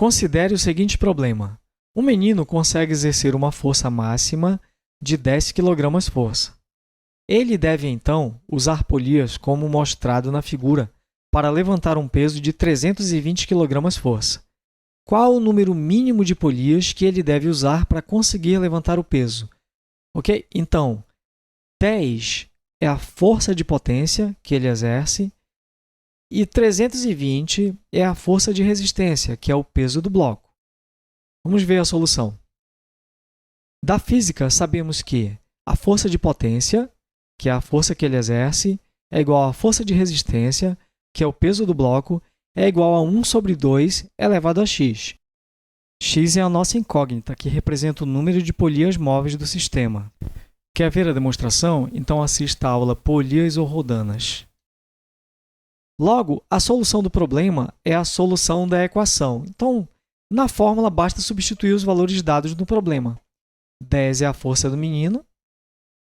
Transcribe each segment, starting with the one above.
Considere o seguinte problema. Um menino consegue exercer uma força máxima de 10 kg-força. Ele deve, então, usar polias como mostrado na figura para levantar um peso de 320 kg-força. Qual o número mínimo de polias que ele deve usar para conseguir levantar o peso? Ok? Então, 10 é a força de potência que ele exerce e 320 é a força de resistência, que é o peso do bloco. Vamos ver a solução. Da física, sabemos que a força de potência, que é a força que ele exerce, é igual à força de resistência, que é o peso do bloco, é igual a 1 sobre 2 elevado a x. X é a nossa incógnita, que representa o número de polias móveis do sistema. Quer ver a demonstração? Então assista a aula Polias ou Roldanas. Logo, a solução do problema é a solução da equação. Então, na fórmula, basta substituir os valores dados no problema. 10 é a força do menino,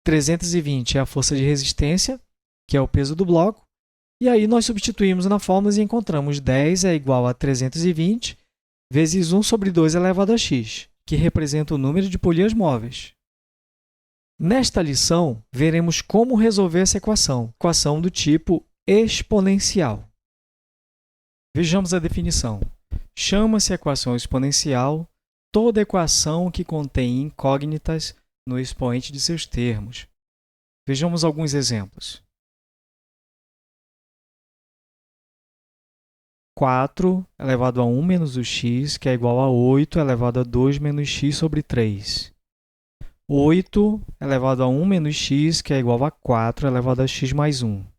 320 é a força de resistência, que é o peso do bloco, e aí nós substituímos na fórmula e encontramos 10 é igual a 320 vezes 1 sobre 2 elevado a x, que representa o número de polias móveis. Nesta lição, veremos como resolver essa equação do tipo exponencial. Vejamos a definição. Chama-se equação exponencial toda equação que contém incógnitas no expoente de seus termos. Vejamos alguns exemplos. 4 elevado a 1 menos o x, que é igual a 8 elevado a 2 menos x sobre 3. 8 elevado a 1 menos x, que é igual a 4 elevado a x mais 1.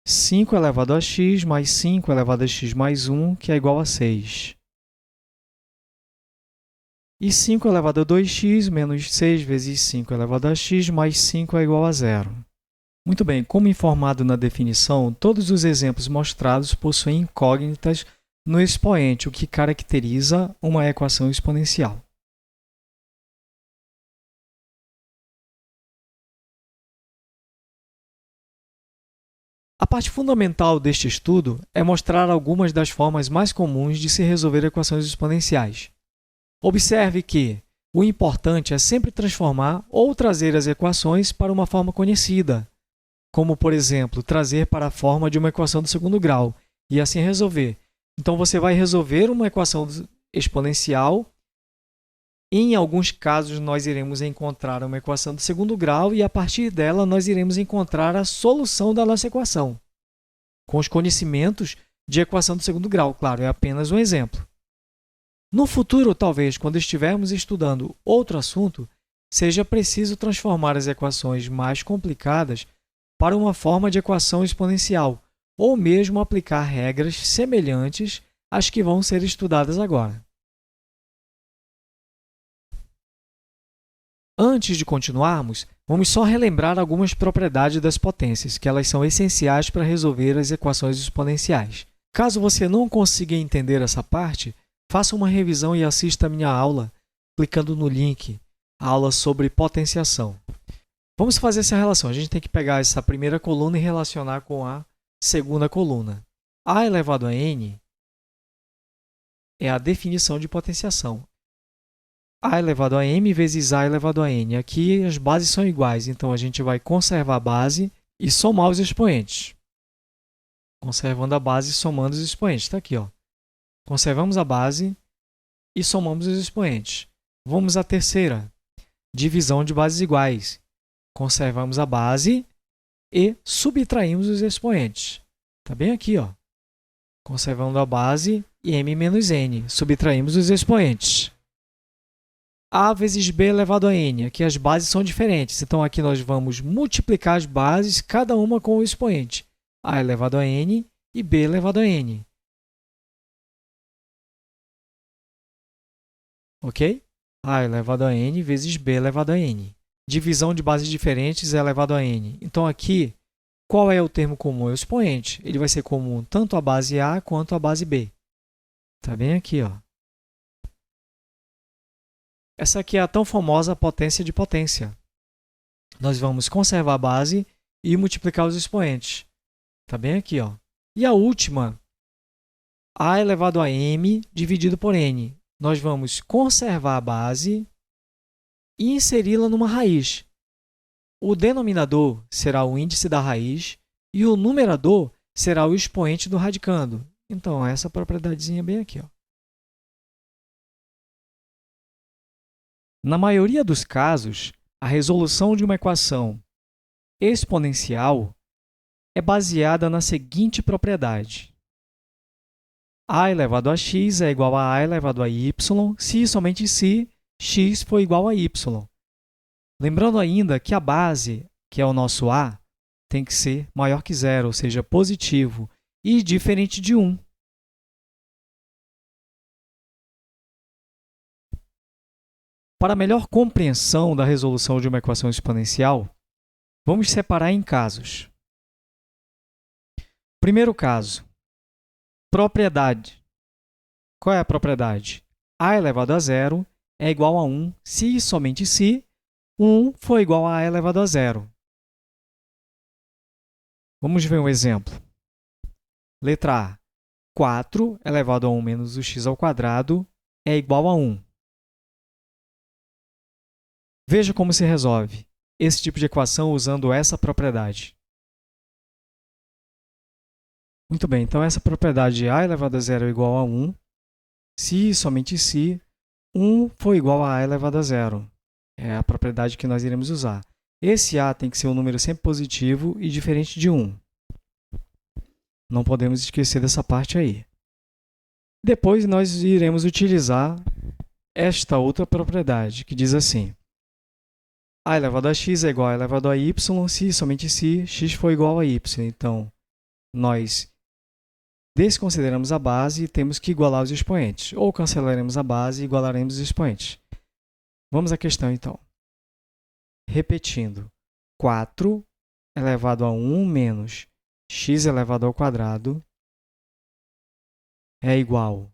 5 elevado a x mais 5 elevado a x mais 1, que é igual a 6. E 5 elevado a 2x menos 6 vezes 5 elevado a x mais 5 é igual a 0. Muito bem, como informado na definição, todos os exemplos mostrados possuem incógnitas no expoente, o que caracteriza uma equação exponencial. A parte fundamental deste estudo é mostrar algumas das formas mais comuns de se resolver equações exponenciais. Observe que o importante é sempre transformar ou trazer as equações para uma forma conhecida, como, por exemplo, trazer para a forma de uma equação do segundo grau e assim resolver. Então, você vai resolver uma equação exponencial. Em alguns casos, nós iremos encontrar uma equação do segundo grau e, a partir dela, nós iremos encontrar a solução da nossa equação, com os conhecimentos de equação do segundo grau. Claro, é apenas um exemplo. No futuro, talvez, quando estivermos estudando outro assunto, seja preciso transformar as equações mais complicadas para uma forma de equação exponencial, ou mesmo aplicar regras semelhantes às que vão ser estudadas agora. Antes de continuarmos, vamos só relembrar algumas propriedades das potências, que elas são essenciais para resolver as equações exponenciais. Caso você não consiga entender essa parte, faça uma revisão e assista a minha aula, clicando no link, a aula sobre potenciação. Vamos fazer essa relação. A gente tem que pegar essa primeira coluna e relacionar com a segunda coluna. A elevado a n é a definição de potenciação. A elevado a m vezes a elevado a n. Aqui as bases são iguais, então a gente vai conservar a base e somar os expoentes. Conservando a base e somando os expoentes. Está aqui, ó. Conservamos a base e somamos os expoentes. Vamos à terceira. Divisão de bases iguais. Conservamos a base e subtraímos os expoentes. Está bem aqui, ó. Conservando a base e m menos n. Subtraímos os expoentes. A vezes b elevado a n. Aqui as bases são diferentes. Então, aqui nós vamos multiplicar as bases, cada uma com o expoente. A elevado a n e b elevado a n. Ok? A elevado a n vezes b elevado a n. Divisão de bases diferentes é elevado a n. Então, aqui, qual é o termo comum? É o expoente. Ele vai ser comum tanto à base A quanto à base B. Está bem aqui, ó. Essa aqui é a tão famosa potência de potência. Nós vamos conservar a base e multiplicar os expoentes. Está bem aqui, ó. E a última a elevado a m dividido por n. Nós vamos conservar a base e inseri-la numa raiz. O denominador será o índice da raiz e o numerador será o expoente do radicando. Então, essa propriedadezinha bem aqui. Na maioria dos casos, a resolução de uma equação exponencial é baseada na seguinte propriedade. A elevado a x é igual a elevado a y, se e somente se x for igual a y. Lembrando ainda que a base, que é o nosso a, tem que ser maior que zero, ou seja, positivo, e diferente de 1. Para melhor compreensão da resolução de uma equação exponencial, vamos separar em casos. Primeiro caso, propriedade. Qual é a propriedade? A elevado a zero é igual a 1 se e somente se 1 for igual a elevado a zero. Vamos ver um exemplo. Letra A. 4 elevado a 1 menos o x ao quadrado é igual a 1. Veja como se resolve esse tipo de equação usando essa propriedade. Muito bem, então essa propriedade de a elevado a zero é igual a 1, se e somente se 1 for igual a elevado a zero. É a propriedade que nós iremos usar. Esse a tem que ser um número sempre positivo e diferente de 1. Não podemos esquecer dessa parte aí. Depois nós iremos utilizar esta outra propriedade, que diz assim: a elevado a x é igual a elevado a y se e somente se x for igual a y. Então, nós desconsideramos a base e temos que igualar os expoentes. Ou cancelaremos a base e igualaremos os expoentes. Vamos à questão, então. Repetindo, 4 elevado a 1 menos x elevado ao quadrado é igual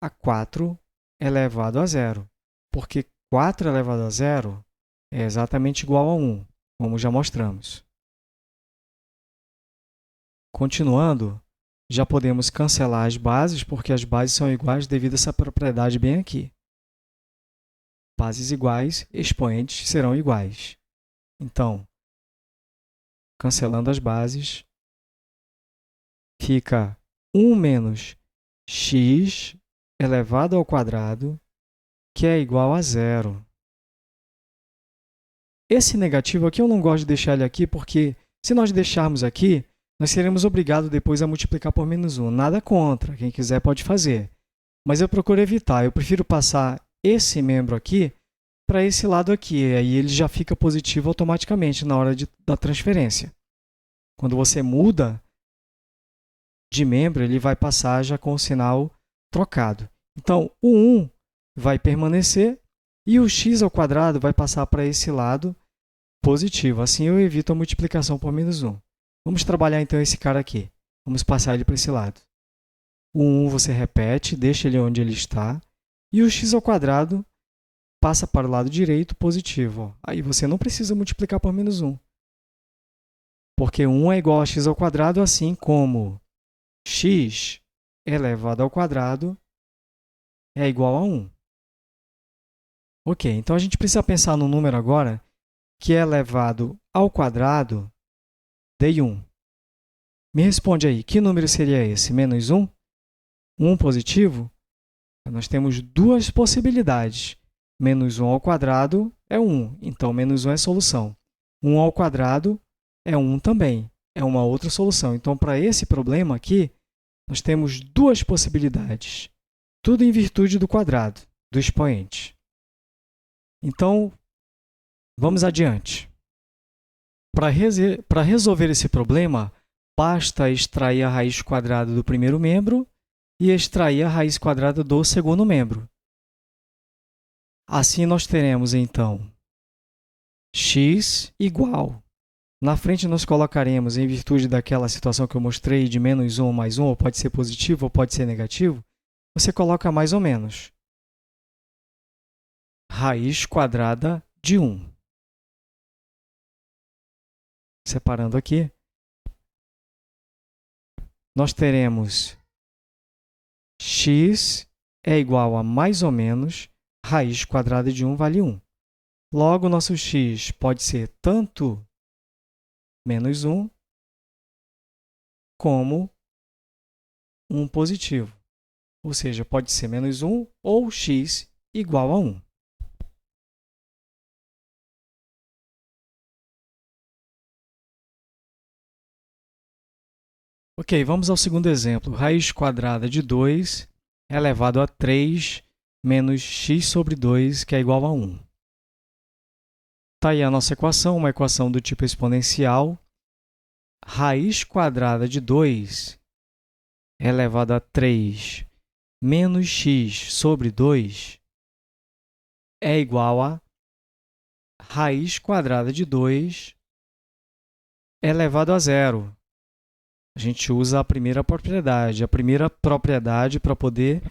a 4 elevado a zero. Porque 4 elevado a zero é exatamente igual a 1, como já mostramos. Continuando, já podemos cancelar as bases, porque as bases são iguais devido a essa propriedade bem aqui. Bases iguais, expoentes serão iguais. Então, cancelando as bases, fica 1 menos x elevado ao quadrado, que é igual a zero. Esse negativo aqui eu não gosto de deixar ele aqui, porque se nós deixarmos aqui, nós seremos obrigados depois a multiplicar por menos 1. Nada contra, quem quiser pode fazer. Mas eu procuro evitar, eu prefiro passar esse membro aqui para esse lado aqui, e aí ele já fica positivo automaticamente na hora da transferência. Quando você muda de membro, ele vai passar já com o sinal trocado. Então, o 1 vai permanecer e o x ao quadrado vai passar para esse lado positivo. Assim eu evito a multiplicação por menos 1. Vamos trabalhar então esse cara aqui. Vamos passar ele para esse lado. O 1 você repete, deixa ele onde ele está. E o x ao quadrado passa para o lado direito positivo. Aí você não precisa multiplicar por menos 1. Porque 1 é igual a x ao quadrado, assim como x elevado ao quadrado é igual a 1. Ok, então a gente precisa pensar no número agora que é elevado ao quadrado de 1. Me responde aí, que número seria esse? Menos 1? 1 positivo? Nós temos duas possibilidades. Menos 1 ao quadrado é 1, então menos 1 é solução. 1 ao quadrado é 1 também, é uma outra solução. Então, para esse problema aqui, nós temos duas possibilidades. Tudo em virtude do quadrado, do expoente. Então, vamos adiante. Para resolver esse problema, basta extrair a raiz quadrada do primeiro membro e extrair a raiz quadrada do segundo membro. Assim, nós teremos, então, x igual. Na frente, nós colocaremos, em virtude daquela situação que eu mostrei, de menos 1 mais 1, ou pode ser positivo ou pode ser negativo, você coloca mais ou menos raiz quadrada de 1. Separando aqui, nós teremos x é igual a mais ou menos raiz quadrada de 1 vale 1. Logo, nosso x pode ser tanto menos 1 como 1 positivo. Ou seja, pode ser menos 1 ou x igual a 1. Ok, vamos ao segundo exemplo. Raiz quadrada de 2 elevado a 3 menos x sobre 2, que é igual a 1. Está aí a nossa equação, uma equação do tipo exponencial. Raiz quadrada de 2 elevado a 3 menos x sobre 2 é igual a raiz quadrada de 2 elevado a zero. A gente usa a primeira propriedade. A primeira propriedade para poder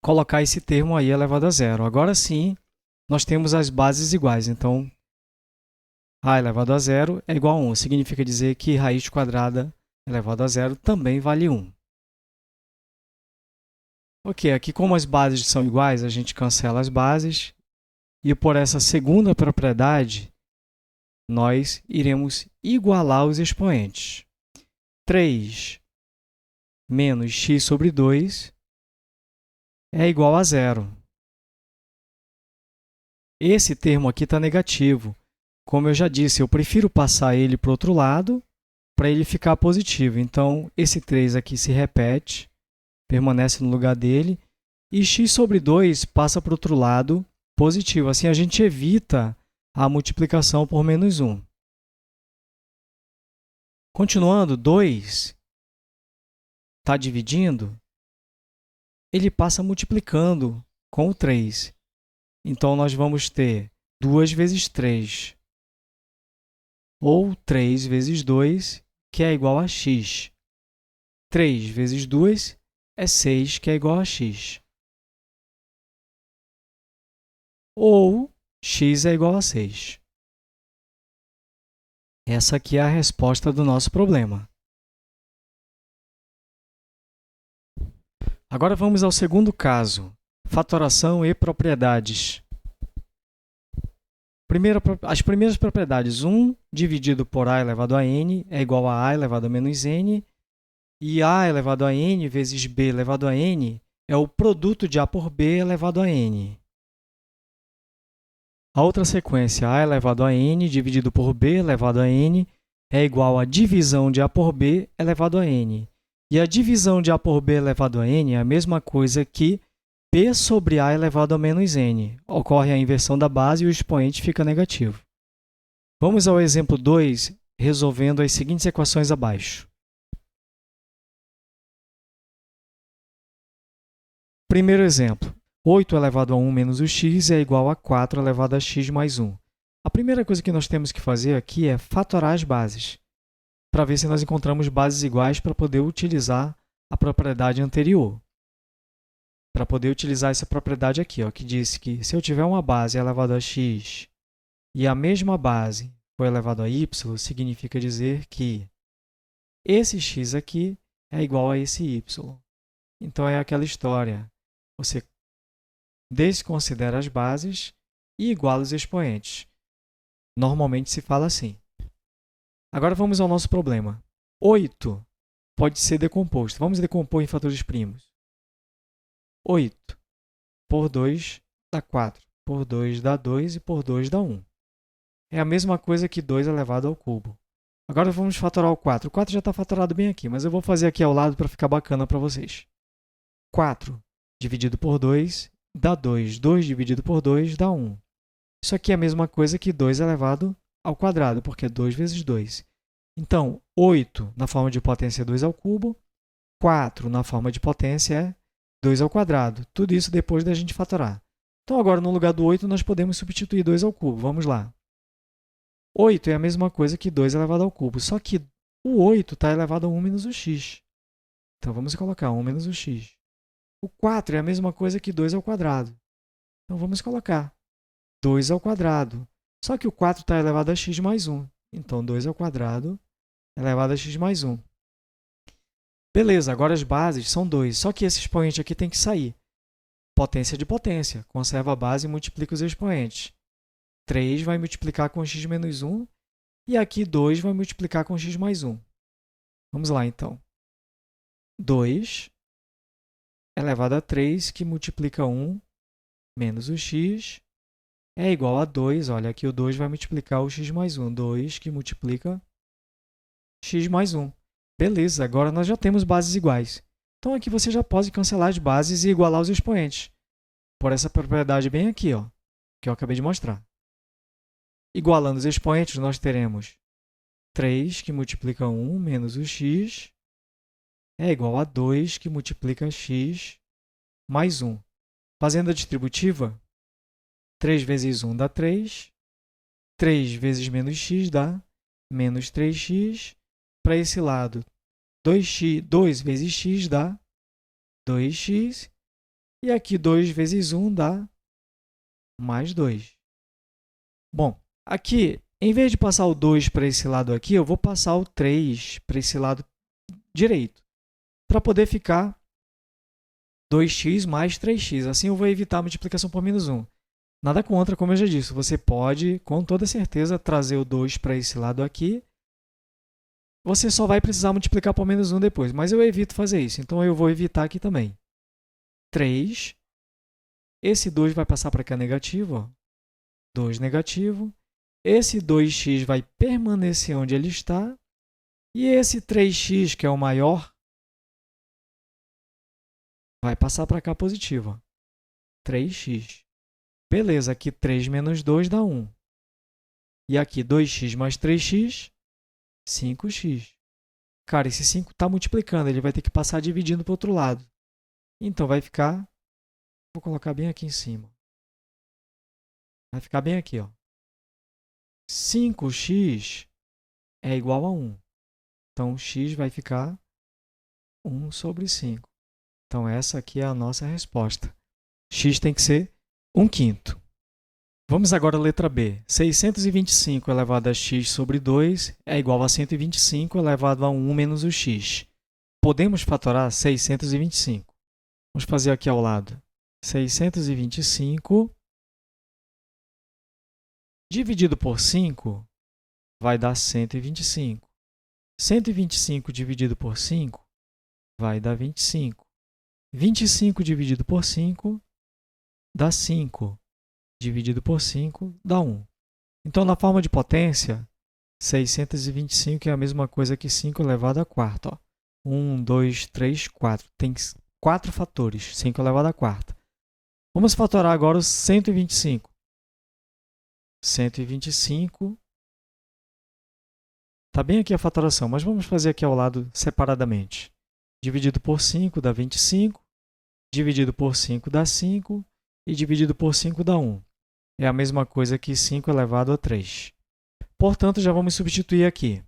colocar esse termo aí elevado a zero. Agora sim, nós temos as bases iguais. Então, a elevado a zero é igual a 1. Significa dizer que raiz quadrada elevado a zero também vale 1. Ok, aqui como as bases são iguais, a gente cancela as bases. E por essa segunda propriedade, nós iremos igualar os expoentes. 3 menos x sobre 2 é igual a zero. Esse termo aqui está negativo. Como eu já disse, eu prefiro passar ele para o outro lado para ele ficar positivo. Então, esse 3 aqui se repete, permanece no lugar dele, e x sobre 2 passa para o outro lado positivo. Assim, a gente evita a multiplicação por menos 1. Continuando, 2 está dividindo, ele passa multiplicando com o 3. Então, nós vamos ter 2 vezes 3, ou 3 vezes 2, que é igual a x. 3 vezes 2 é 6, que é igual a x. Ou x é igual a 6. Essa aqui é a resposta do nosso problema. Agora vamos ao segundo caso, fatoração e propriedades. As primeiras propriedades, 1 dividido por a elevado a n é igual a elevado a menos n, e a elevado a n vezes b elevado a n é o produto de a por b elevado a n. A outra sequência, a elevado a n dividido por b elevado a n é igual a divisão de a por b elevado a n. E a divisão de a por b elevado a n é a mesma coisa que b sobre a elevado a menos n. Ocorre a inversão da base e o expoente fica negativo. Vamos ao exemplo 2, resolvendo as seguintes equações abaixo. Primeiro exemplo, 8 elevado a 1 menos o x é igual a 4 elevado a x mais 1. A primeira coisa que nós temos que fazer aqui é fatorar as bases, para ver se nós encontramos bases iguais para poder utilizar a propriedade anterior. Para poder utilizar essa propriedade aqui, ó, que diz que se eu tiver uma base elevada a x e a mesma base for elevada a y, significa dizer que esse x aqui é igual a esse y. Então, é aquela história. Você desconsidera as bases e iguala os expoentes. Normalmente se fala assim. Agora vamos ao nosso problema. 8 pode ser decomposto. Vamos decompor em fatores primos. 8 por 2 dá 4, por 2 dá 2 e por 2 dá 1. É a mesma coisa que 2 elevado ao cubo. Agora vamos fatorar o 4. O 4 já está fatorado bem aqui, mas eu vou fazer aqui ao lado para ficar bacana para vocês. 4 dividido por 2 dá 2. 2 dividido por 2 dá 1. Isso aqui é a mesma coisa que 2 elevado ao quadrado, porque é 2 vezes 2. Então, 8 na forma de potência é 2 ao cubo, 4 na forma de potência é 2 ao quadrado. Tudo isso depois da gente fatorar. Então, agora, no lugar do 8, nós podemos substituir 2 ao cubo. Vamos lá. 8 é a mesma coisa que 2 elevado ao cubo, só que o 8 está elevado a 1 menos o x. Então, vamos colocar 1 menos o x. O 4 é a mesma coisa que 2 ao quadrado. Então, vamos colocar 2 ao quadrado. Só que o 4 está elevado a x mais 1. Então, 2 ao quadrado elevado a x mais 1. Beleza, agora as bases são 2, só que esse expoente aqui tem que sair. Potência de potência. Conserva a base e multiplica os expoentes. 3 vai multiplicar com x menos 1 e aqui 2 vai multiplicar com x mais 1. Vamos lá, então. 2 elevado a 3, que multiplica 1 menos o x, é igual a 2. Olha, aqui o 2 vai multiplicar o x mais 1. 2 que multiplica x mais 1. Beleza, agora nós já temos bases iguais. Então, aqui você já pode cancelar as bases e igualar os expoentes. Por essa propriedade bem aqui, ó, que eu acabei de mostrar. Igualando os expoentes, nós teremos 3 que multiplica 1 menos o x é igual a 2 que multiplica x mais 1. Fazendo a distributiva, 3 vezes 1 dá 3. 3 vezes menos x dá menos 3x. Para esse lado, 2 vezes x dá 2x. E aqui 2 vezes 1 dá mais 2. Bom, aqui, em vez de passar o 2 para esse lado aqui, eu vou passar o 3 para esse lado direito, para poder ficar 2x mais 3x. Assim eu vou evitar a multiplicação por menos 1. Nada contra, como eu já disse, você pode, com toda certeza, trazer o 2 para esse lado aqui. Você só vai precisar multiplicar por menos 1 depois, mas eu evito fazer isso, então eu vou evitar aqui também. 3. Esse 2 vai passar para cá negativo, ó. 2 negativo. Esse 2x vai permanecer onde ele está. E esse 3x, que é o maior, vai passar para cá positivo, ó. 3x. Beleza, aqui 3 menos 2 dá 1. E aqui 2x mais 3x, 5x. Cara, esse 5 está multiplicando, ele vai ter que passar dividindo para o outro lado. Então, vai ficar... Vou colocar bem aqui em cima. Vai ficar bem aqui, ó. 5x é igual a 1. Então, x vai ficar 1 sobre 5. Então, essa aqui é a nossa resposta. X tem que ser 1/5. Vamos agora à letra B. 625 elevado a x sobre 2 é igual a 125 elevado a 1 menos o x. Podemos fatorar 625. Vamos fazer aqui ao lado. 625 dividido por 5 vai dar 125. 125 dividido por 5 vai dar 25. 25 dividido por 5 dá 5. Dividido por 5 dá 1. Então, na forma de potência, 625 é a mesma coisa que 5 elevado a quarta. Ó. 1, 2, 3, 4. Tem 4 fatores, 5 elevado a quarta. Vamos fatorar agora o 125. 125. Está bem aqui a fatoração, mas vamos fazer aqui ao lado separadamente. Dividido por 5 dá 25. Dividido por 5 dá 5. E dividido por 5 dá 1. É a mesma coisa que 5 elevado a 3. Portanto, já vamos substituir aqui.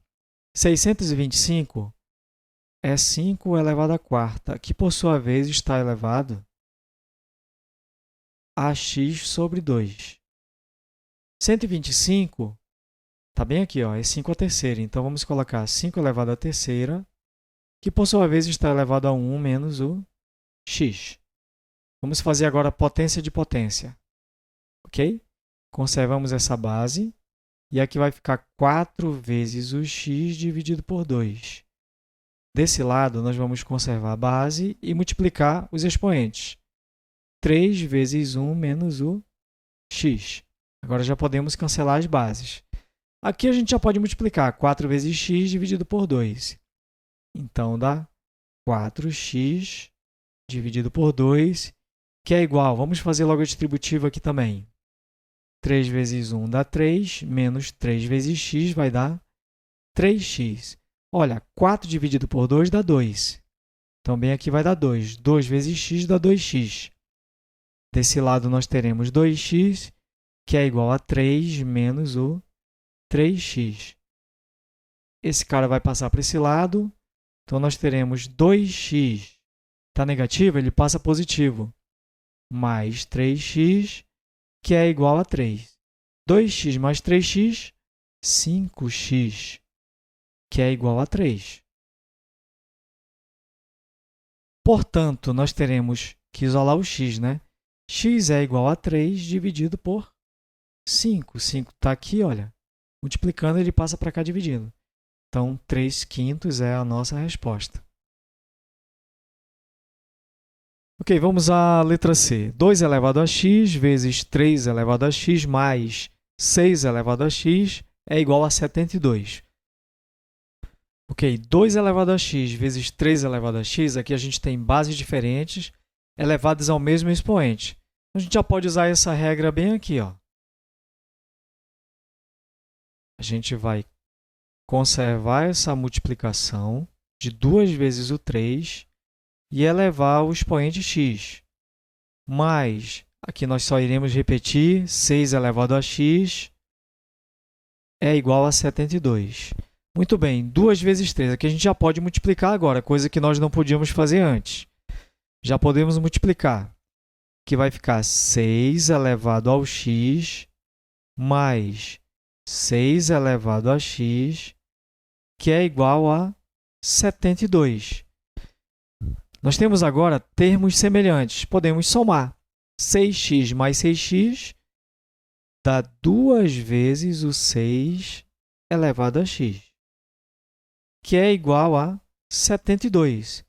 625 é 5 elevado à quarta, que por sua vez está elevado a x sobre 2. 125 está bem aqui, ó, é 5 à terceira. Então, vamos colocar 5 elevado à terceira, que por sua vez está elevado a 1 menos o x. Vamos fazer agora a potência de potência. Ok? Conservamos essa base. E aqui vai ficar 4 vezes o x dividido por 2. Desse lado, nós vamos conservar a base e multiplicar os expoentes. 3 vezes 1 menos o x. Agora já podemos cancelar as bases. Aqui a gente já pode multiplicar 4 vezes x dividido por 2. Então, dá 4x dividido por 2, que é igual. Vamos fazer logo a distributiva aqui também. 3 vezes 1 dá 3, menos 3 vezes x vai dar 3x. Olha, 4 dividido por 2 dá 2. Então, bem aqui vai dar 2. 2 vezes x dá 2x. Desse lado, nós teremos 2x, que é igual a 3 menos o 3x. Esse cara vai passar para esse lado. Então, nós teremos 2x. Está negativo, ele passa positivo. Mais 3x, que é igual a 3. 2x mais 3x, 5x, que é igual a 3. Portanto, nós teremos que isolar o x, né? X é igual a 3 dividido por 5. 5 está aqui, olha. Multiplicando, ele passa para cá dividindo. Então, 3/5 é a nossa resposta. Ok, vamos à letra C. 2 elevado a x vezes 3 elevado a x mais 6 elevado a x é igual a 72. Ok, 2 elevado a x vezes 3 elevado a x, aqui a gente tem bases diferentes elevadas ao mesmo expoente. A gente já pode usar essa regra bem aqui, ó. A gente vai conservar essa multiplicação de 2 vezes o 3 e elevar o expoente x. Mais, aqui nós só iremos repetir, 6 elevado a x é igual a 72. Muito bem, 2 vezes 3. Aqui a gente já pode multiplicar agora, coisa que nós não podíamos fazer antes. Já podemos multiplicar. Que vai ficar 6 elevado ao x mais 6 elevado a x, que é igual a 72. Nós temos agora termos semelhantes. Podemos somar. 6x mais 6x dá 2 vezes o 6 elevado a x, que é igual a 72.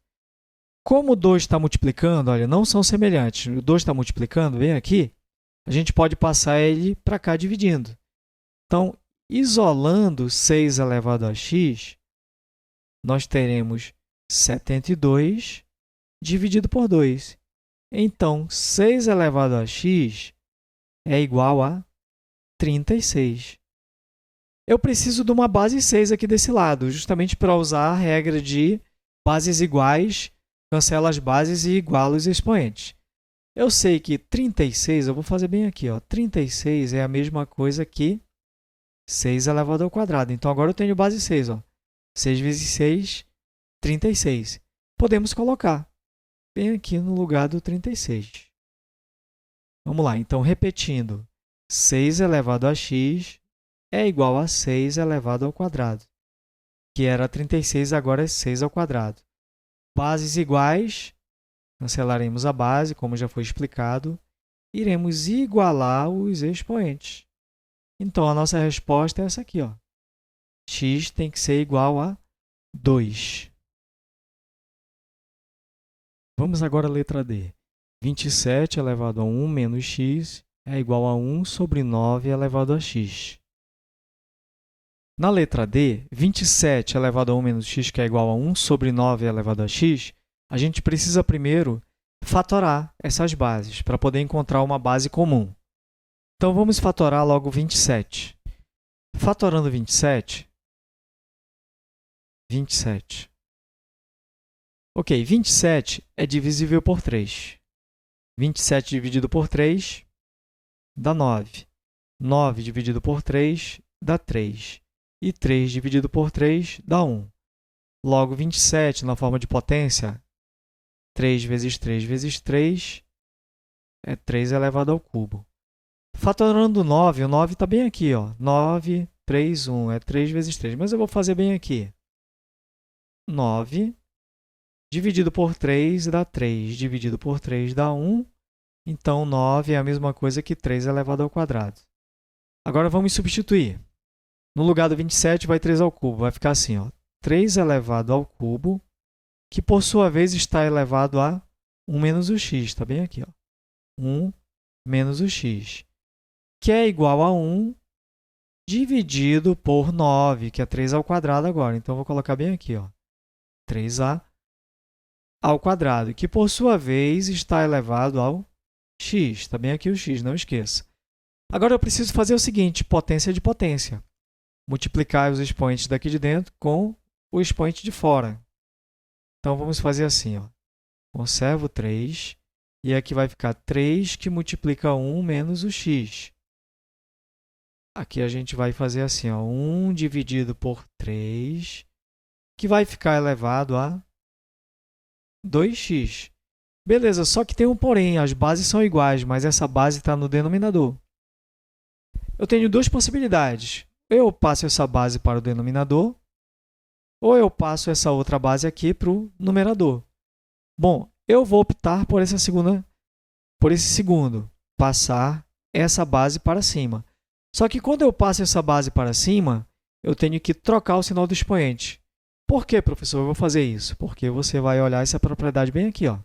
Como o 2 está multiplicando, olha, não são semelhantes. O 2 está multiplicando, vem aqui, a gente pode passar ele para cá dividindo. Então, isolando 6 elevado a x, nós teremos 72 dividido por 2. Então, 6 elevado a x é igual a 36. Eu preciso de uma base 6 aqui desse lado, justamente para usar a regra de bases iguais, cancela as bases e iguala os expoentes. Eu sei que 36, eu vou fazer bem aqui, ó, 36 é a mesma coisa que 6 elevado ao quadrado. Então, agora eu tenho base 6. Ó. 6 vezes 6, 36. Podemos colocar bem aqui no lugar do 36. Vamos lá, então, repetindo. 6 elevado a x é igual a 6 elevado ao quadrado, que era 36, agora é 6 ao quadrado. Bases iguais, cancelaremos a base, como já foi explicado, iremos igualar os expoentes. Então, a nossa resposta é essa aqui, ó. X tem que ser igual a 2. Vamos agora à letra D. 27 elevado a 1 menos x é igual a 1 sobre 9 elevado a x. Na letra D, 27 elevado a 1 menos x, que é igual a 1 sobre 9 elevado a x, a gente precisa primeiro fatorar essas bases para poder encontrar uma base comum. Então, vamos fatorar logo 27. Fatorando 27. Ok, 27 é divisível por 3. 27 dividido por 3 dá 9. 9 dividido por 3 dá 3. E 3 dividido por 3 dá 1. Logo, 27 na forma de potência, 3 vezes 3 vezes 3 é 3 elevado ao cubo. Fatorando 9, o 9 está bem aqui, ó. 9, 3, 1, é 3 vezes 3. Mas eu vou fazer bem aqui. 9 dividido por 3 dá 3. Dividido por 3 dá 1. Então, 9 é a mesma coisa que 3 elevado ao quadrado. Agora, vamos substituir. No lugar do 27, vai 3 ao cubo. Vai ficar assim, ó. 3 elevado ao cubo, que por sua vez está elevado a 1 menos o x. Está bem aqui, ó. 1 menos o x, que é igual a 1 dividido por 9, que é 3 ao quadrado agora. Então, vou colocar bem aqui, ó. 3a ao quadrado, que por sua vez está elevado ao x. Está bem aqui o x, não esqueça. Agora, eu preciso fazer o seguinte, potência de potência. Multiplicar os expoentes daqui de dentro com o expoente de fora. Então, vamos fazer assim, ó. Conservo 3, e aqui vai ficar 3 que multiplica 1 menos o x. Aqui a gente vai fazer assim, ó, 1 dividido por 3, que vai ficar elevado a 2x. Beleza, só que tem um porém, as bases são iguais, mas essa base está no denominador. Eu tenho duas possibilidades. Eu passo essa base para o denominador, ou eu passo essa outra base aqui para o numerador. Bom, eu vou optar por esse segundo, passar essa base para cima. Só que quando eu passo essa base para cima, eu tenho que trocar o sinal do expoente. Por que, professor, eu vou fazer isso? Porque você vai olhar essa propriedade bem aqui, ó.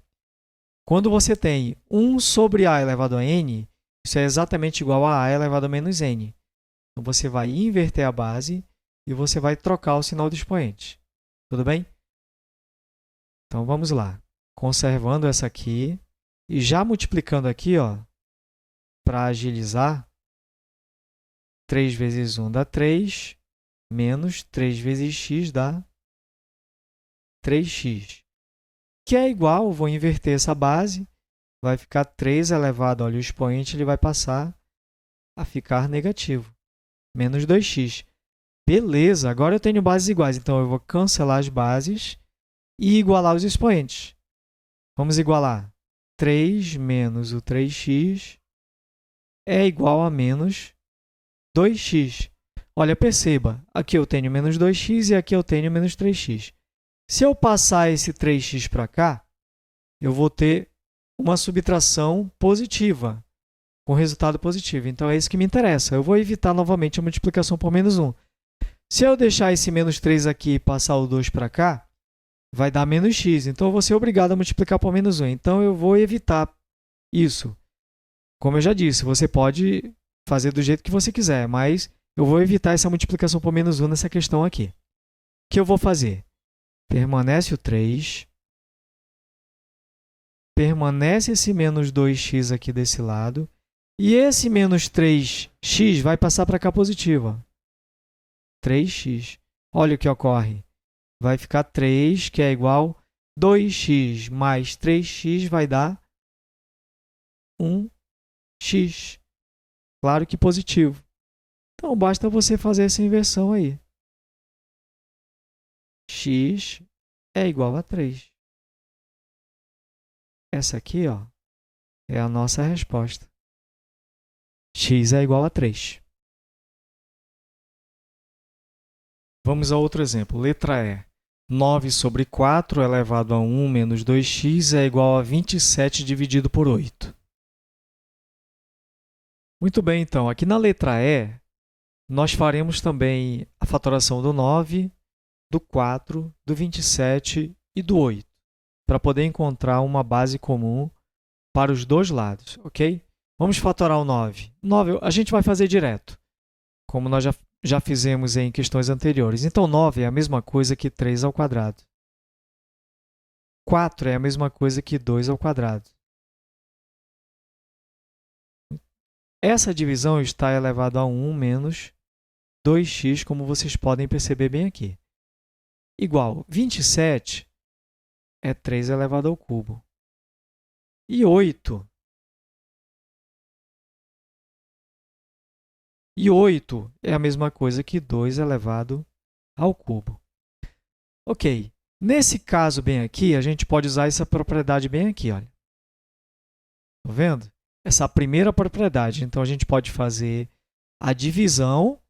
Quando você tem 1 sobre a elevado a n, isso é exatamente igual a elevado a menos n. Então, você vai inverter a base e você vai trocar o sinal do expoente. Tudo bem? Então, vamos lá. Conservando essa aqui e já multiplicando aqui, para agilizar, 3 vezes 1 dá 3, menos 3 vezes x dá 3x, que é igual, vou inverter essa base, vai ficar 3 elevado, olha, o expoente ele vai passar a ficar negativo, menos 2x. Beleza, agora eu tenho bases iguais, então eu vou cancelar as bases e igualar os expoentes. Vamos igualar 3 menos o 3x é igual a menos 2x. Olha, perceba, aqui eu tenho menos 2x e aqui eu tenho menos 3x. Se eu passar esse 3x para cá, eu vou ter uma subtração positiva, com resultado positivo. Então, é isso que me interessa. Eu vou evitar novamente a multiplicação por menos 1. Se eu deixar esse menos 3 aqui e passar o 2 para cá, vai dar menos x. Então, eu vou ser obrigado a multiplicar por menos 1. Então, eu vou evitar isso. Como eu já disse, você pode fazer do jeito que você quiser, mas eu vou evitar essa multiplicação por menos 1 nessa questão aqui. O que eu vou fazer? Permanece o 3. Permanece esse menos 2x aqui desse lado. E esse menos 3x vai passar para cá positiva. 3x. Olha o que ocorre. Vai ficar 3, que é igual a 2x mais 3x vai dar 1x. Claro que positivo. Então, basta você fazer essa inversão aí. X é igual a 3. Essa aqui, é a nossa resposta. X é igual a 3. Vamos a outro exemplo. Letra E. 9 sobre 4 elevado a 1 menos 2x é igual a 27 dividido por 8. Muito bem, então. Aqui na letra E, nós faremos também a fatoração do 9, do 4, do 27 e do 8, para poder encontrar uma base comum para os dois lados, ok? Vamos fatorar o 9. 9 a gente vai fazer direto, como nós já fizemos em questões anteriores. Então, 9 é a mesma coisa que 3 ao quadrado. 4 é a mesma coisa que 2 ao quadrado. Essa divisão está elevado a 1 menos 2x, como vocês podem perceber bem aqui. Igual 27 é 3 elevado ao cubo. E 8 é a mesma coisa que 2 elevado ao cubo. Ok, nesse caso bem aqui, a gente pode usar essa propriedade bem aqui. Olha. Tá vendo? Essa primeira propriedade. Então, a gente pode fazer a divisão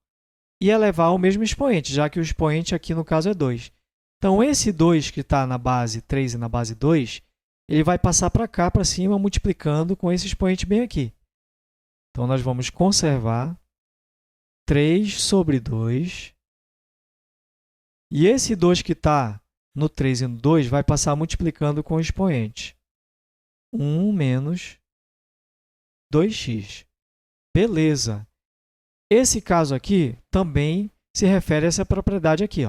e elevar ao mesmo expoente, já que o expoente aqui no caso é 2. Então, esse 2 que está na base 3 e na base 2, ele vai passar para cá, para cima, multiplicando com esse expoente bem aqui. Então, nós vamos conservar 3 sobre 2. E esse 2 que está no 3 e no 2 vai passar multiplicando com o expoente. 1 menos 2x. Beleza. Esse caso aqui também se refere a essa propriedade aqui.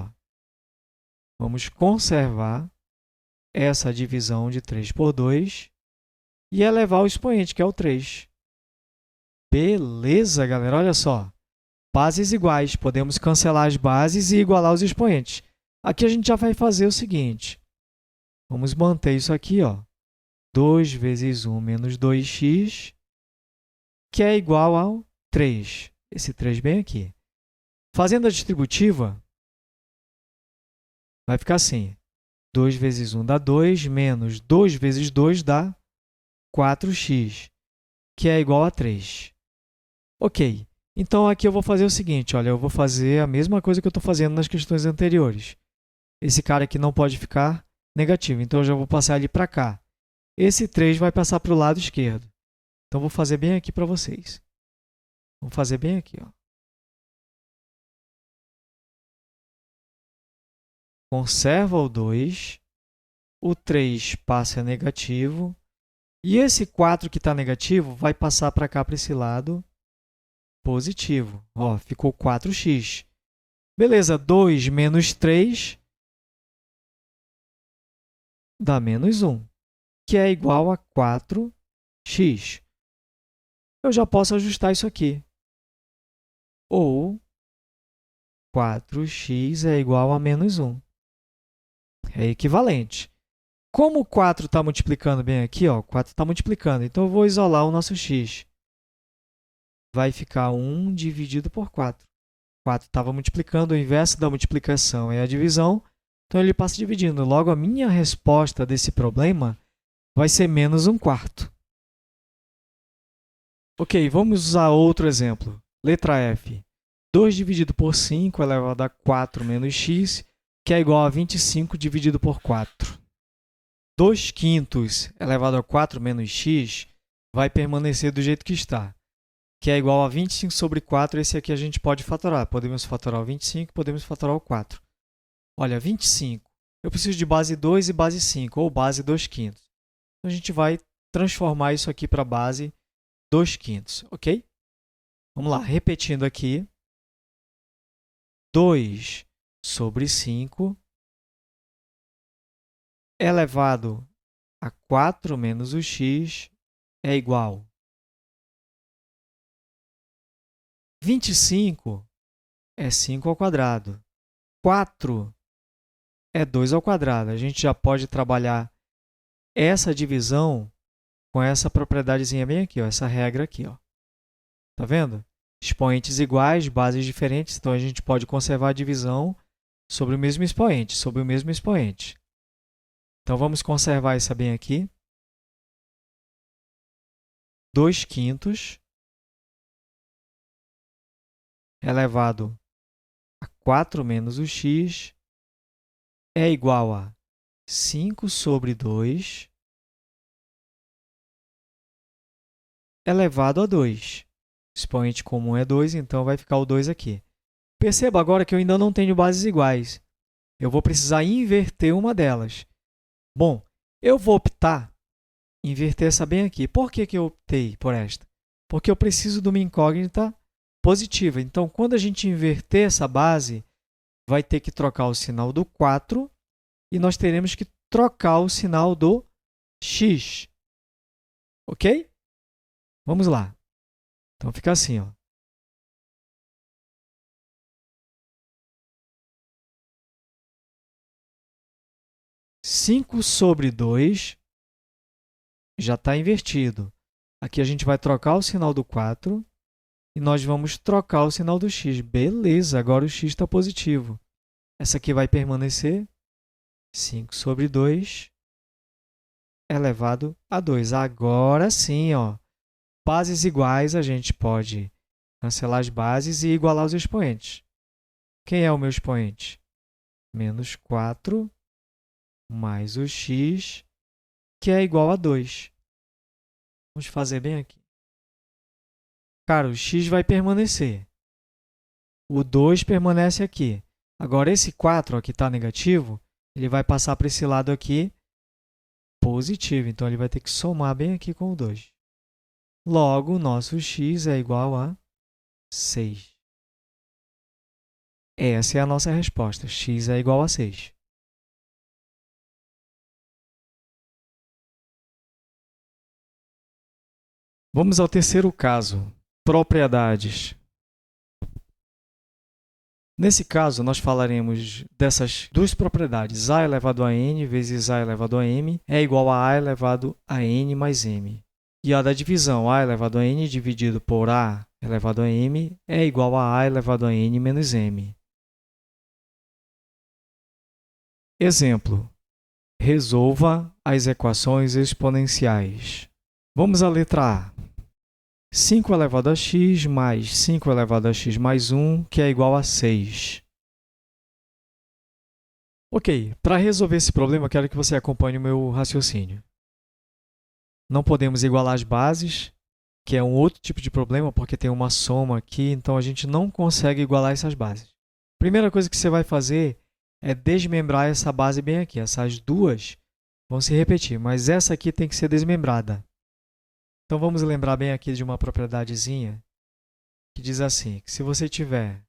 Vamos conservar essa divisão de 3 por 2 e elevar o expoente, que é o 3. Beleza, galera? Olha só. Bases iguais. Podemos cancelar as bases e igualar os expoentes. Aqui a gente já vai fazer o seguinte. Vamos manter isso aqui. 2 vezes 1 menos 2x, que é igual ao 3. Esse 3 bem aqui. Fazendo a distributiva, vai ficar assim. 2 vezes 1 dá 2, menos 2 vezes 2 dá 4x, que é igual a 3. Ok, então aqui eu vou fazer o seguinte, olha, eu vou fazer a mesma coisa que eu estou fazendo nas questões anteriores. Esse cara aqui não pode ficar, negativo. Então, eu já vou passar ali para cá. Esse 3 vai passar para o lado esquerdo. Então, vou fazer bem aqui para vocês. Vamos fazer bem aqui, ó. Conserva o 2. O 3 passa negativo. E esse 4 que está negativo vai passar para cá, para esse lado positivo. Ó, ficou 4x. Beleza, 2 menos 3 dá menos 1, que é igual a 4x. Eu já posso ajustar isso aqui. Ou 4x é igual a menos 1. É equivalente. Como o 4 está multiplicando bem aqui, ó, 4 está multiplicando, então eu vou isolar o nosso x. Vai ficar 1 dividido por 4. 4 estava multiplicando, o inverso da multiplicação é a divisão, então ele passa dividindo. Logo, a minha resposta desse problema vai ser menos 1/4. Ok, vamos usar outro exemplo. Letra F. 2 dividido por 5 elevado a 4 menos x, que é igual a 25 dividido por 4. 2/5 elevado a 4 menos x vai permanecer do jeito que está, que é igual a 25 sobre 4. Esse aqui a gente pode fatorar. Podemos fatorar o 25, podemos fatorar o 4. Olha, 25. Eu preciso de base 2 e base 5, ou base 2/5. Então, a gente vai transformar isso aqui para base 2/5, ok? Vamos lá, repetindo aqui. 2 sobre 5 elevado a 4 menos o x é igual. 25 é 5 ao quadrado. 4 é 2 ao quadrado. A gente já pode trabalhar essa divisão com essa propriedadezinha bem aqui, ó, essa regra aqui. Ó. Tá vendo? Expoentes iguais, bases diferentes. Então, a gente pode conservar a divisão sobre o mesmo expoente, Então, vamos conservar essa bem aqui. 2/5 elevado a 4 menos o x é igual a 5 sobre 2 elevado a 2. O expoente comum é 2, então vai ficar o 2 aqui. Perceba agora que eu ainda não tenho bases iguais. Eu vou precisar inverter uma delas. Bom, eu vou optar em inverter essa bem aqui. Por que eu optei por esta? Porque eu preciso de uma incógnita positiva. Então, quando a gente inverter essa base, vai ter que trocar o sinal do 4 e nós teremos que trocar o sinal do x. Ok? Vamos lá. Então, fica assim, ó. Cinco sobre 2 já está invertido. Aqui a gente vai trocar o sinal do 4 e nós vamos trocar o sinal do x. Beleza, agora o x está positivo. Essa aqui vai permanecer. 5 sobre 2 elevado a 2. Agora sim, ó, bases iguais, a gente pode cancelar as bases e igualar os expoentes. Quem é o meu expoente? Menos 4 mais o x, que é igual a 2. Vamos fazer bem aqui. Cara, o x vai permanecer. O 2 permanece aqui. Agora, esse 4 que está negativo, ele vai passar para esse lado aqui positivo. Então, ele vai ter que somar bem aqui com o 2. Logo, o nosso x é igual a 6. Essa é a nossa resposta. X é igual a 6. Vamos ao terceiro caso. Propriedades. Nesse caso, nós falaremos dessas duas propriedades. A elevado a n vezes a elevado a m é igual a elevado a n mais m. E a da divisão, a elevado a n dividido por a elevado a m é igual a elevado a n menos m. Exemplo. Resolva as equações exponenciais. Vamos à letra A. 5 elevado a x mais 5 elevado a x mais 1, que é igual a 6. Ok, para resolver esse problema, eu quero que você acompanhe o meu raciocínio. Não podemos igualar as bases, que é um outro tipo de problema, porque tem uma soma aqui, então a gente não consegue igualar essas bases. Primeira coisa que você vai fazer é desmembrar essa base bem aqui. Essas duas vão se repetir, mas essa aqui tem que ser desmembrada. Então vamos lembrar bem aqui de uma propriedadezinha que diz assim, que se você tiver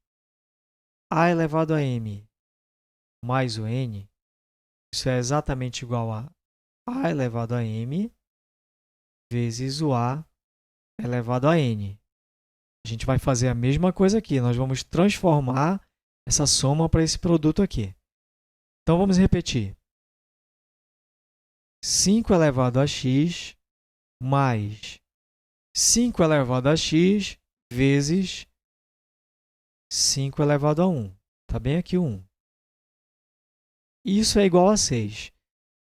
a elevado a m mais o n, isso é exatamente igual a elevado a m vezes o a elevado a n. A gente vai fazer a mesma coisa aqui, nós vamos transformar essa soma para esse produto aqui. Então vamos repetir. 5 elevado a x mais 5 elevado a x vezes 5 elevado a 1. Está bem aqui o 1. Isso é igual a 6.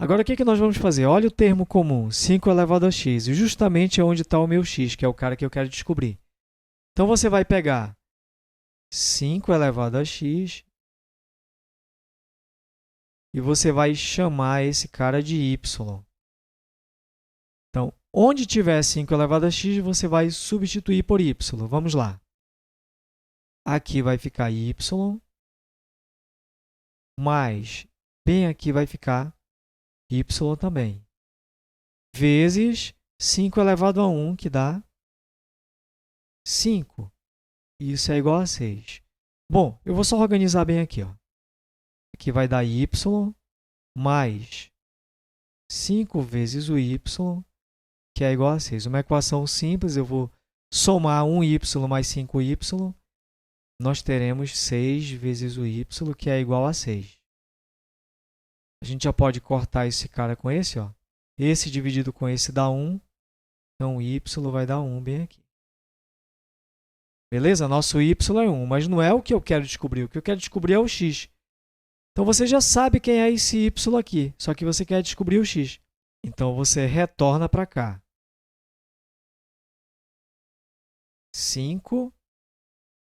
Agora, o que nós vamos fazer? Olha o termo comum, 5 elevado a x, e justamente é onde está o meu x, que é o cara que eu quero descobrir. Então, você vai pegar 5 elevado a x e você vai chamar esse cara de y. Então, onde tiver 5 elevado a x, você vai substituir por y. Vamos lá. Aqui vai ficar y, mais, bem aqui vai ficar y também, vezes 5 elevado a 1, que dá 5. Isso é igual a 6. Bom, eu vou só organizar bem aqui. Ó. Aqui vai dar y mais 5 vezes o y, que é igual a 6. Uma equação simples, eu vou somar 1y mais 5y, nós teremos 6 vezes o y, que é igual a 6. A gente já pode cortar esse cara com esse. Ó. Esse dividido com esse dá 1, então y vai dar 1 bem aqui. Beleza? Nosso y é 1, mas não é o que eu quero descobrir. O que eu quero descobrir é o x. Então, você já sabe quem é esse y aqui, só que você quer descobrir o x. Então, você retorna para cá. 5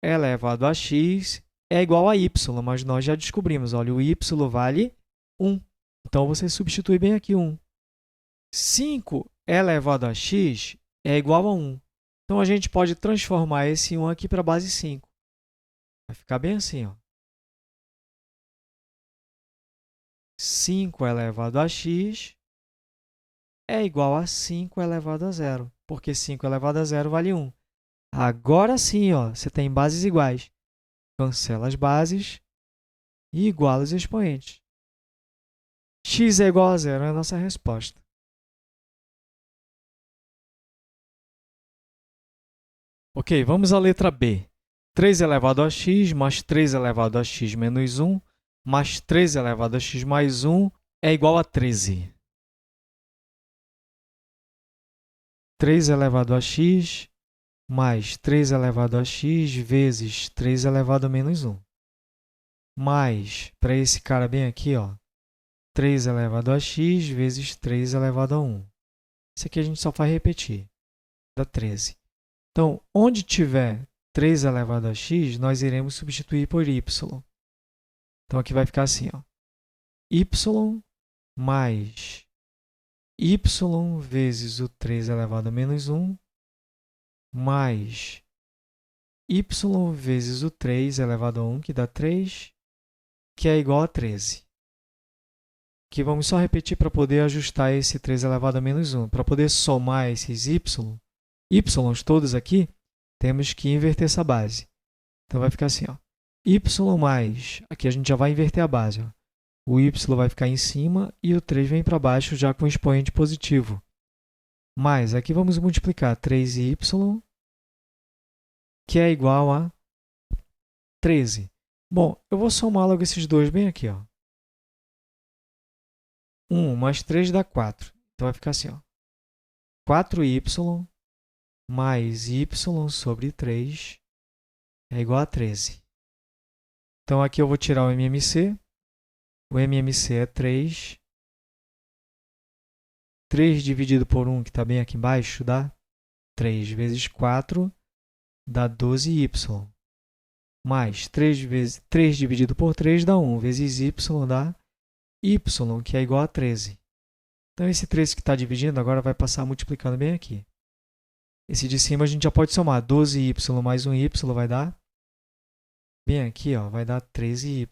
elevado a x é igual a y, mas nós já descobrimos. Olha, o y vale 1. Então, você substitui bem aqui 1. 5 elevado a x é igual a 1. Então, a gente pode transformar esse 1 aqui para a base 5. Vai ficar bem assim. Ó. 5 elevado a x é igual a 5 elevado a 0, porque 5 elevado a 0 vale 1. Agora sim, ó, você tem bases iguais. Cancela as bases e iguala os expoentes. X é igual a 0 é a nossa resposta. Ok, vamos à letra B. 3 elevado a x mais 3 elevado a x menos 1 mais 3 elevado a x mais 1 é igual a 13. 3 elevado a x mais 3 elevado a x vezes 3 elevado a menos 1. Mais, para esse cara bem aqui, ó, 3 elevado a x vezes 3 elevado a 1. Isso aqui a gente só faz repetir. Dá 13. Então, onde tiver 3 elevado a x, nós iremos substituir por y. Então, aqui vai ficar assim, ó, y mais y vezes o 3 elevado a menos 1 mais y vezes o 3 elevado a 1, que dá 3, que é igual a 13. Aqui vamos só repetir para poder ajustar esse 3 elevado a menos 1. Para poder somar esses y todos aqui, temos que inverter essa base. Então, vai ficar assim, ó, y mais, aqui a gente já vai inverter a base. Ó. O y vai ficar em cima e o 3 vem para baixo já com expoente positivo. Mais, aqui vamos multiplicar 3y, que é igual a 13. Bom, eu vou somar logo esses dois bem aqui. Ó. 1 mais 3 dá 4. Então, vai ficar assim. Ó. 4y mais y sobre 3 é igual a 13. Então, aqui eu vou tirar o MMC. O MMC é 3. 3 dividido por 1, que está bem aqui embaixo, dá 3 vezes 4, dá 12y. Mais 3 dividido por 3 dá 1, vezes y dá y, que é igual a 13. Então, esse 13 que está dividindo agora vai passar multiplicando bem aqui. Esse de cima a gente já pode somar. 12y mais 1y vai dar, bem aqui, ó, vai dar 13y.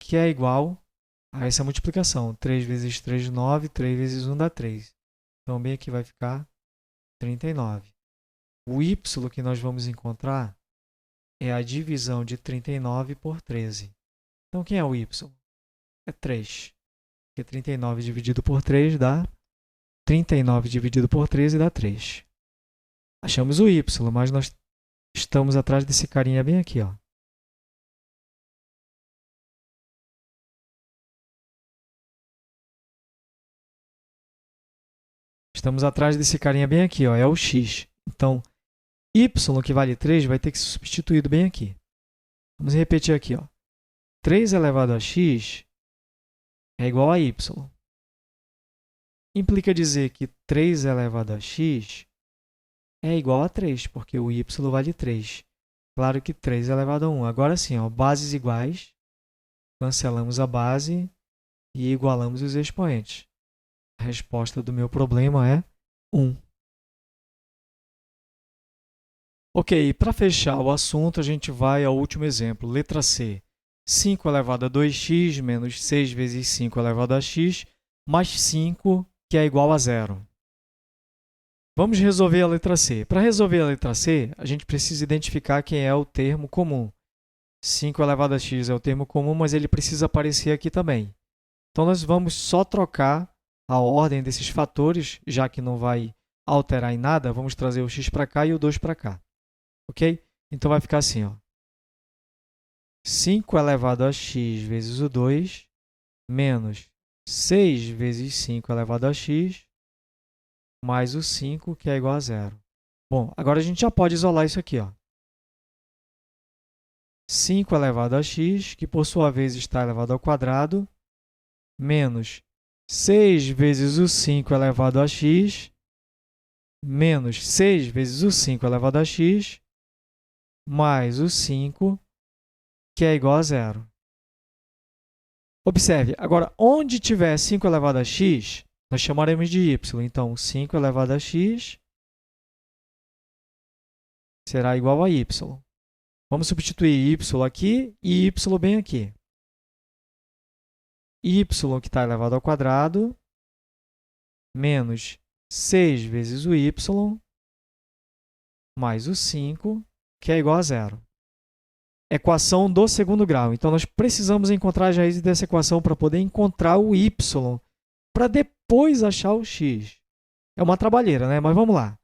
Que é igual a essa multiplicação. 3 vezes 3, 9. 3 vezes 1 dá 3. Então, bem aqui vai ficar 39. O y que nós vamos encontrar é a divisão de 39 por 13. Então, quem é o y? É 3. Porque 39 dividido por 3 dá 39 dividido por 13 dá 3. Achamos o y, mas nós estamos atrás desse carinha bem aqui, ó. Estamos atrás desse carinha bem aqui, ó, é o x. Então, y, que vale 3, vai ter que ser substituído bem aqui. Vamos repetir aqui, ó. 3 elevado a x é igual a y. Implica dizer que 3 elevado a x é igual a 3, porque o y vale 3. Claro que 3 elevado a 1. Agora sim, ó, bases iguais, cancelamos a base e igualamos os expoentes. A resposta do meu problema é 1. Ok, para fechar o assunto, a gente vai ao último exemplo. Letra C. 5 elevado a 2x menos 6 vezes 5 elevado a x mais 5, que é igual a 0. Vamos resolver a letra C. Para resolver a letra C, a gente precisa identificar quem é o termo comum. 5 elevado a x é o termo comum, mas ele precisa aparecer aqui também. Então, nós vamos só trocar a ordem desses fatores, já que não vai alterar em nada, vamos trazer o x para cá e o 2 para cá. Ok? Então, vai ficar assim, ó. 5 elevado a x vezes o 2 menos 6 vezes 5 elevado a x mais o 5, que é igual a 0. Bom, agora a gente já pode isolar isso aqui, ó. 5 elevado a x, que por sua vez está elevado ao quadrado, menos 6 vezes o 5 elevado a x, menos 6 vezes o 5 elevado a x, mais o 5, que é igual a 0. Observe, agora, onde tiver 5 elevado a x, nós chamaremos de y. Então, 5 elevado a x será igual a y. Vamos substituir y aqui e y bem aqui. Y, que está elevado ao quadrado, menos 6 vezes o y, mais o 5, que é igual a 0. Equação do segundo grau. Então, nós precisamos encontrar as raízes dessa equação para poder encontrar o y, para depois achar o x. É uma trabalheira, né? Mas vamos lá.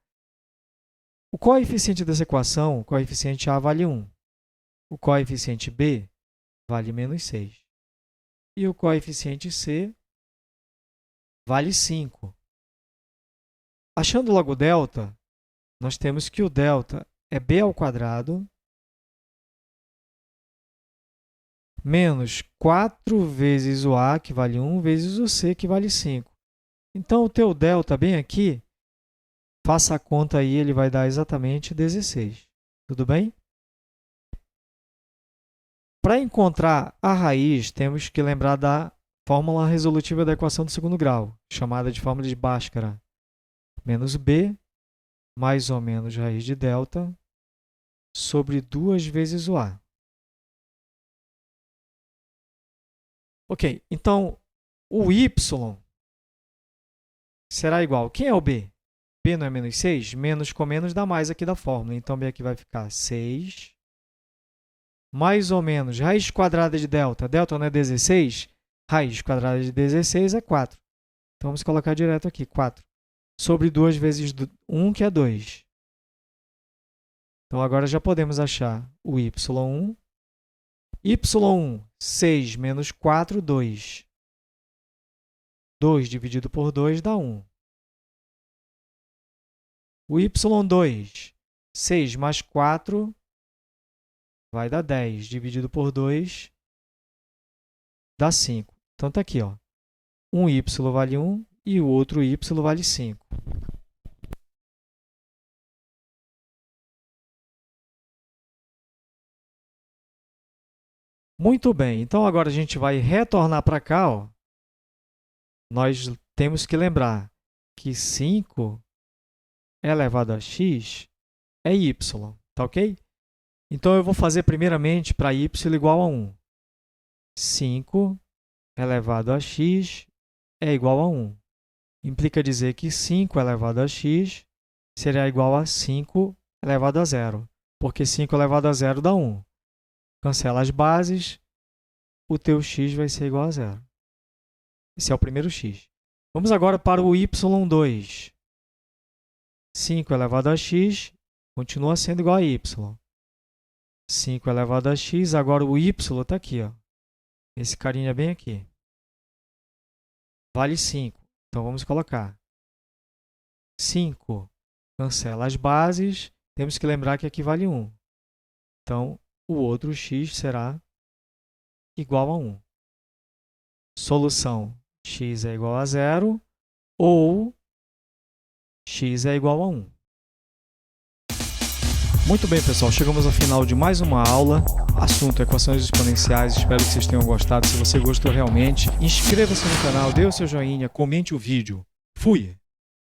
O coeficiente dessa equação, o coeficiente A vale 1. O coeficiente B vale menos 6. E o coeficiente C vale 5. Achando logo o delta, nós temos que o delta é b ao quadrado menos 4 vezes o A, que vale 1, vezes o C, que vale 5. Então, o teu delta bem aqui, faça a conta aí, ele vai dar exatamente 16. Tudo bem? Para encontrar a raiz, temos que lembrar da fórmula resolutiva da equação do segundo grau, chamada de fórmula de Bhaskara. Menos b, mais ou menos raiz de delta, sobre 2 vezes o A. Ok, então o y será igual. Quem é o b? B não é menos 6? Menos com menos dá mais aqui da fórmula. Então, b aqui vai ficar 6, mais ou menos raiz quadrada de delta. Delta não é 16? Raiz quadrada de 16 é 4. Então, vamos colocar direto aqui, 4. Sobre 2 vezes 1, que é 2. Então, agora já podemos achar o y1. y1, 6 menos 4, 2. 2 dividido por 2 dá 1. O y2, 6 mais 4 vai dar 10. Dividido por 2 dá 5. Então, está aqui, ó. Um y vale 1 e o outro y vale 5. Muito bem, então agora a gente vai retornar para cá. Ó. Nós temos que lembrar que 5 elevado a x é y, tá ok? Então eu vou fazer primeiramente para y igual a 1. 5 elevado a x é igual a 1. Implica dizer que 5 elevado a x será igual a 5 elevado a 0, porque 5 elevado a 0 dá 1. Cancela as bases, o teu x vai ser igual a 0. Esse é o primeiro x. Vamos agora para o y2. 5 elevado a x continua sendo igual a y. 5 elevado a x, agora o y está aqui. Ó. Esse carinha bem aqui. Vale 5. Então, vamos colocar 5. Cancela as bases. Temos que lembrar que aqui vale 1. Então, o outro x será igual a 1. Solução: x é igual a 0 ou x é igual a 1. Muito bem, pessoal. Chegamos ao final de mais uma aula. Assunto: equações exponenciais. Espero que vocês tenham gostado. Se você gostou realmente, inscreva-se no canal, dê o seu joinha, comente o vídeo. Fui!